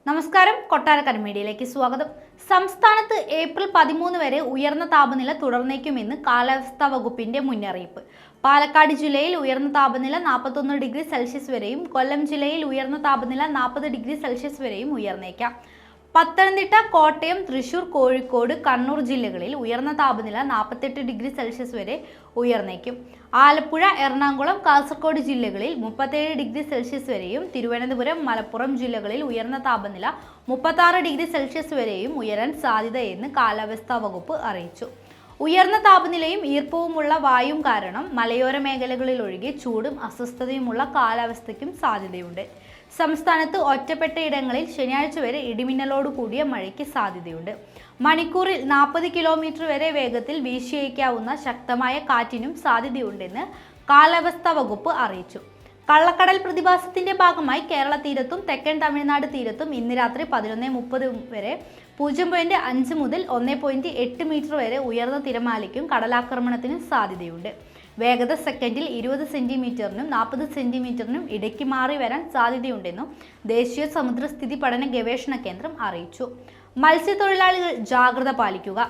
നമസ്കാരം, കൊട്ടാരക്കര മീഡിയയിലേക്ക് സ്വാഗതം. സംസ്ഥാനത്ത് ഏപ്രിൽ 13 വരെ ഉയർന്ന താപനില തുടർന്നേക്കുമെന്ന് കാലാവസ്ഥാ വകുപ്പിന്റെ മുന്നറിയിപ്പ്. പാലക്കാട് ജില്ലയിൽ ഉയർന്ന താപനില 41 ഡിഗ്രി സെൽഷ്യസ് വരെയും കൊല്ലം ജില്ലയിൽ ഉയർന്ന താപനില 40 ഡിഗ്രി സെൽഷ്യസ് വരെയും ഉയർന്നേക്കാം. പത്തനംതിട്ട, കോട്ടയം, തൃശൂർ, കോഴിക്കോട്, കണ്ണൂർ ജില്ലകളിൽ ഉയർന്ന താപനില 48 ഡിഗ്രി സെൽഷ്യസ് വരെ ഉയർന്നേക്കും. ആലപ്പുഴ, എറണാകുളം, കാസർഗോഡ് ജില്ലകളിൽ 37 ഡിഗ്രി സെൽഷ്യസ് വരെയും തിരുവനന്തപുരം, മലപ്പുറം ജില്ലകളിൽ ഉയർന്ന താപനില 36 ഡിഗ്രി സെൽഷ്യസ് വരെയും ഉയരാൻ സാധ്യതയെന്ന് കാലാവസ്ഥാ വകുപ്പ് അറിയിച്ചു. ഉയർന്ന താപനിലയും ഈർപ്പവുമുള്ള വായും കാരണം മലയോര മേഖലകളിൽ ഒഴികെ ചൂടും അസ്വസ്ഥതയുമുള്ള കാലാവസ്ഥയ്ക്കും സാധ്യതയുണ്ട്. സംസ്ഥാനത്ത് ഒറ്റപ്പെട്ട ഇടങ്ങളിൽ ശനിയാഴ്ച വരെ ഇടിമിന്നലോട് കൂടിയ മഴയ്ക്ക് സാധ്യതയുണ്ട്. മണിക്കൂറിൽ 40 കിലോമീറ്റർ വരെ വേഗത്തിൽ വീശിയടിക്കാവുന്ന ശക്തമായ കാറ്റിനും സാധ്യതയുണ്ടെന്ന് കാലാവസ്ഥാ വകുപ്പ് അറിയിച്ചു. കള്ളക്കടൽ പ്രതിഭാസത്തിന്റെ ഭാഗമായി കേരള തീരത്തും തെക്കൻ തമിഴ്നാട് തീരത്തും ഇന്ന് രാത്രി 11:30 വരെ 0.5 മുതൽ 1.8 മീറ്റർ വരെ ഉയർന്ന തിരമാലയ്ക്കും കടലാക്രമണത്തിനും സാധ്യതയുണ്ട്. വേഗത സെക്കൻഡിൽ 20 സെന്റിമീറ്ററിനും 40 സെന്റിമീറ്ററിനും ഇടയ്ക്ക് മാറി വരാൻ സാധ്യതയുണ്ടെന്നും ദേശീയ സമുദ്രസ്ഥിതി പഠന ഗവേഷണ കേന്ദ്രം അറിയിച്ചു. മത്സ്യത്തൊഴിലാളികൾ ജാഗ്രത പാലിക്കുക.